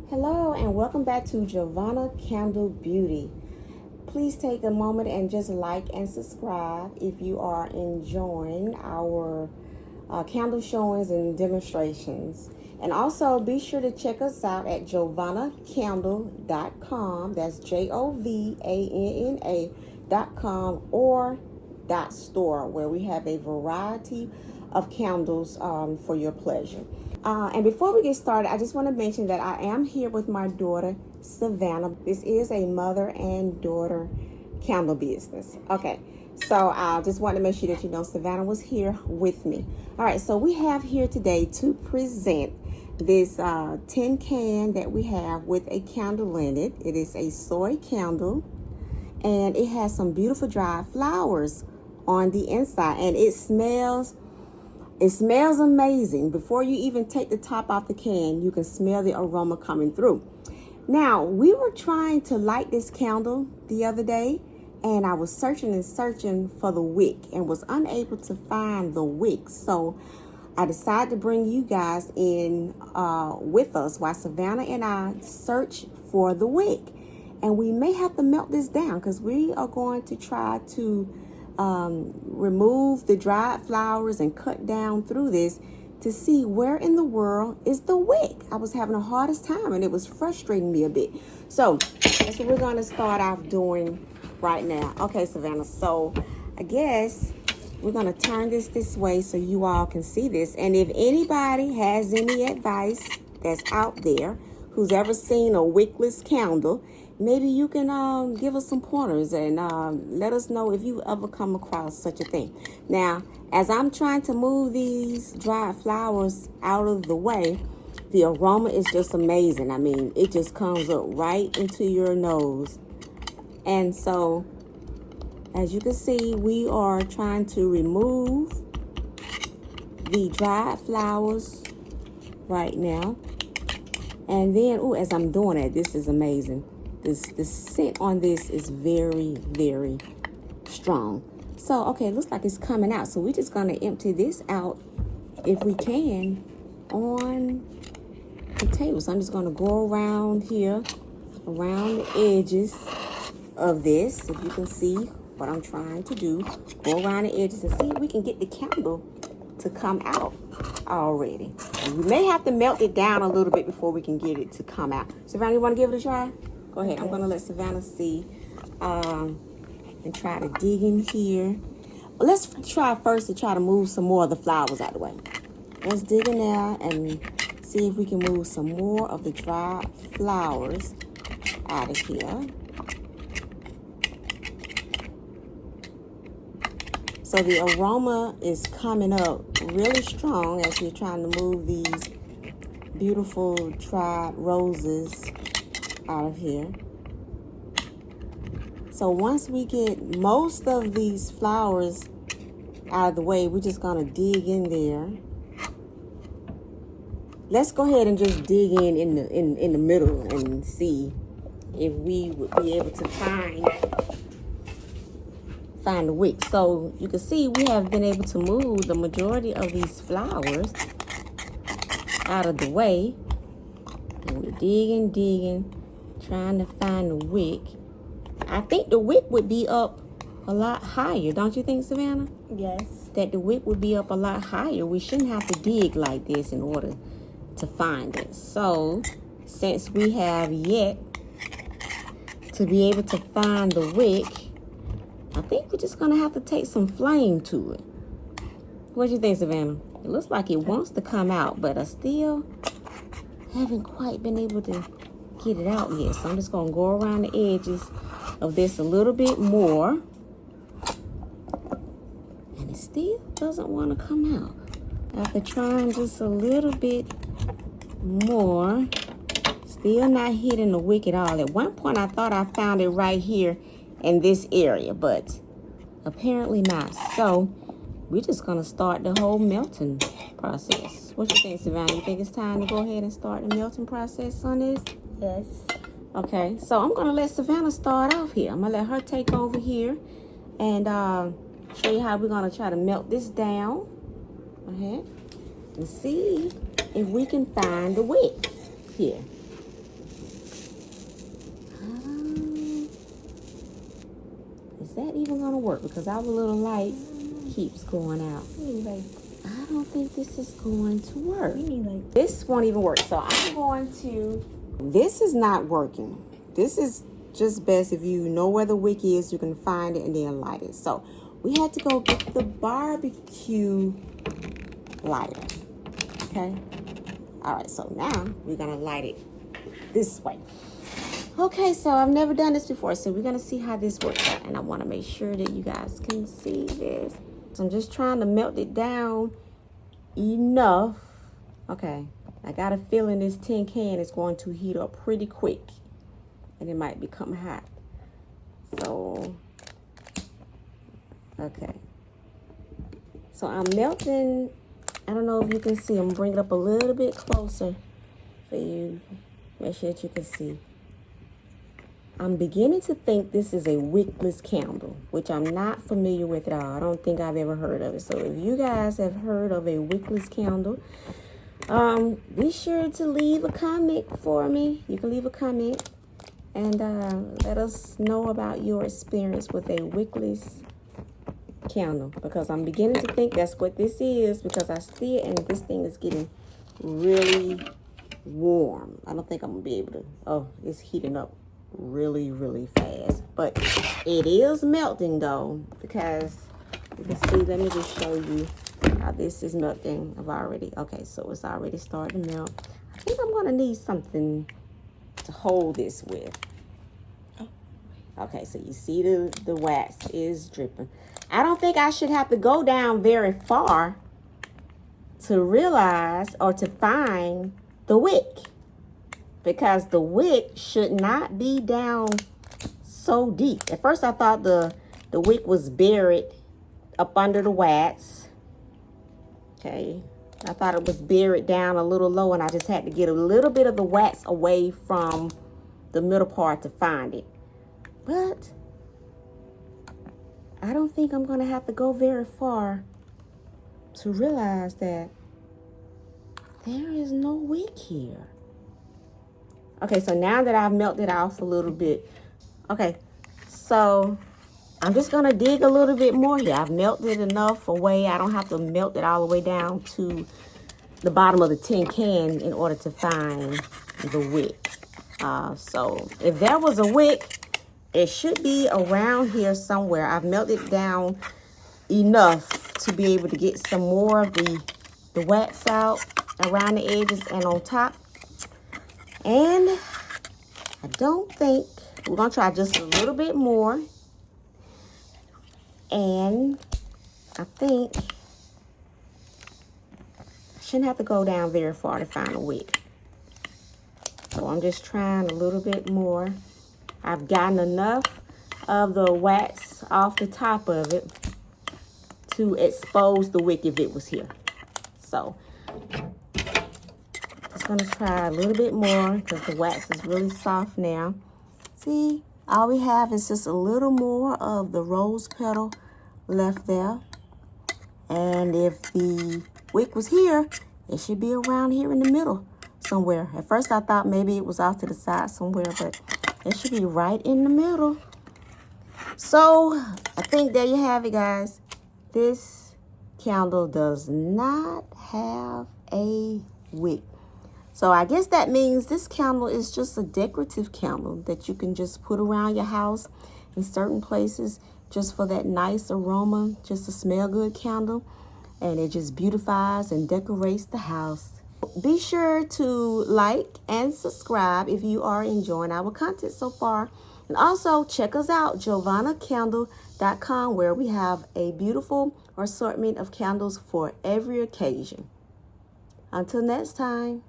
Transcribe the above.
Hello and welcome back to Giovanna Candle Beauty. Please take a moment and just like and subscribe if you are enjoying our candle showings and demonstrations. And also be sure to check us out at giovannacandle.com. That's JOVANNA.com or .store, where we have a variety of candles for your pleasure. And before we get started, I just want to mention that I am here with my daughter, Savannah. This is a mother and daughter candle business. Okay, so I just want to make sure that you know Savannah was here with me. All right, so we have here today to present this tin can that we have with a candle in it. It is a soy candle, and it has some beautiful dried flowers on the inside, and it smells amazing. Before you even take the top off the can, you can smell the aroma coming through. Now, we were trying to light this candle the other day, and I was searching and searching for the wick and was unable to find the wick. So I decided to bring you guys in with us while Savannah and I search for the wick. And we may have to melt this down because we are going to try to remove the dried flowers and cut down through this to see where in the world is the wick. I was having the hardest time and it was frustrating me a bit. So that's what we're going to start off doing right now. Okay, Savannah, so I guess we're going to turn this way so you all can see this. And if anybody has any advice that's out there who's ever seen a wickless candle, maybe you can give us some pointers and let us know if you ever come across such a thing. Now, as I'm trying to move these dried flowers out of the way, the aroma is just amazing. I mean, it just comes up right into your nose. And so, as you can see, we are trying to remove the dried flowers right now. And then, as I'm doing it, this is amazing. The scent on this is very, very strong. So, okay, it looks like it's coming out. So we're just going to empty this out, if we can, on the table. So I'm just going to go around here, around the edges of this. If you can see what I'm trying to do, go around the edges and see if we can get the candle to come out already. And we may have to melt it down a little bit before we can get it to come out. Savannah, you want to give it a try? Go ahead. Okay. I'm going to let Savannah see and try to dig in here. Let's try first to try to move some more of the flowers out of the way. Let's dig in there and see if we can move some more of the dried flowers out of here. So the aroma is coming up really strong as we're trying to move these beautiful dried roses out of here. So once we get most of these flowers out of the way, we're just gonna dig in there. Let's go ahead and just dig in the middle and see if we would be able to find the wick. So you can see we have been able to move the majority of these flowers out of the way. And we're digging, trying to find the wick. I think the wick would be up a lot higher, don't you think, Savannah? Yes. That the wick would be up a lot higher. We shouldn't have to dig like this in order to find it. So, since we have yet to be able to find the wick, I think we're just going to have to take some flame to it. What do you think, Savannah? It looks like it wants to come out, but I still haven't quite been able to get it out yet. So I'm just going to go around the edges of this a little bit more. And it still doesn't want to come out. After trying just a little bit more, still not hitting the wick at all. At one point I thought I found it right here in this area, but apparently not. So we're just going to start the whole melting process. What you think, Savannah? You think it's time to go ahead and start the melting process on this? Yes. Okay, so I'm going to let Savannah start off here. I'm going to let her take over here and show you how we're going to try to melt this down. Go ahead and see if we can find the wick here. that even gonna work? Because our little light keeps going out. I don't think this is going to work. This won't even work. So I'm going to, this is not working. This is just best if you know where the wick is, you can find it and then light it. So we had to go get the barbecue lighter. Okay. All right. So now we're going to light it this way. Okay. So I've never done this before. So we're going to see how this works out. And I want to make sure that you guys can see this. So I'm just trying to melt it down enough. Okay. I got a feeling this tin can is going to heat up pretty quick. And it might become hot. So, okay. So I'm melting. I don't know if you can see. I'm bringing it up a little bit closer for you. Make sure that you can see. I'm beginning to think this is a wickless candle, which I'm not familiar with at all. I don't think I've ever heard of it. So if you guys have heard of a wickless candle, be sure to leave a comment for me. You can leave a comment and let us know about your experience with a wickless candle, because I'm beginning to think that's what this is, because I see it and this thing is getting really warm. I don't think I'm gonna be able to. Oh, it's heating up really, really fast, but it is melting though, because you can see. Let me just show you how this is melting. Okay, so it's already starting to melt. I think I'm gonna need something to hold this with. Okay, so you see the wax is dripping. I don't think I should have to go down very far to realize or to find the wick, because the wick should not be down so deep. At first I thought the wick was buried up under the wax. Okay, I thought it was buried down a little low, and I just had to get a little bit of the wax away from the middle part to find it. But I don't think I'm going to have to go very far to realize that there is no wick here. Okay, so now that I've melted off a little bit, okay, so I'm just going to dig a little bit more here. I've melted enough away. I don't have to melt it all the way down to the bottom of the tin can in order to find the wick. So if there was a wick, it should be around here somewhere. I've melted down enough to be able to get some more of the wax out around the edges and on top. And I don't think, we're going to try just a little bit more. And I think I shouldn't have to go down very far to find a wick. So I'm just trying a little bit more. I've gotten enough of the wax off the top of it to expose the wick if it was here. So just gonna try a little bit more because the wax is really soft now. See, all we have is just a little more of the rose petal left there. And if the wick was here, it should be around here in the middle somewhere. At first I thought maybe it was off to the side somewhere, but it should be right in the middle. So I think there you have it, guys. This candle does not have a wick. So I guess that means this candle is just a decorative candle that you can just put around your house in certain places just for that nice aroma, just a smell good candle. And it just beautifies and decorates the house. Be sure to like and subscribe if you are enjoying our content so far. And also check us out, JovannaCandle.com, where we have a beautiful assortment of candles for every occasion. Until next time.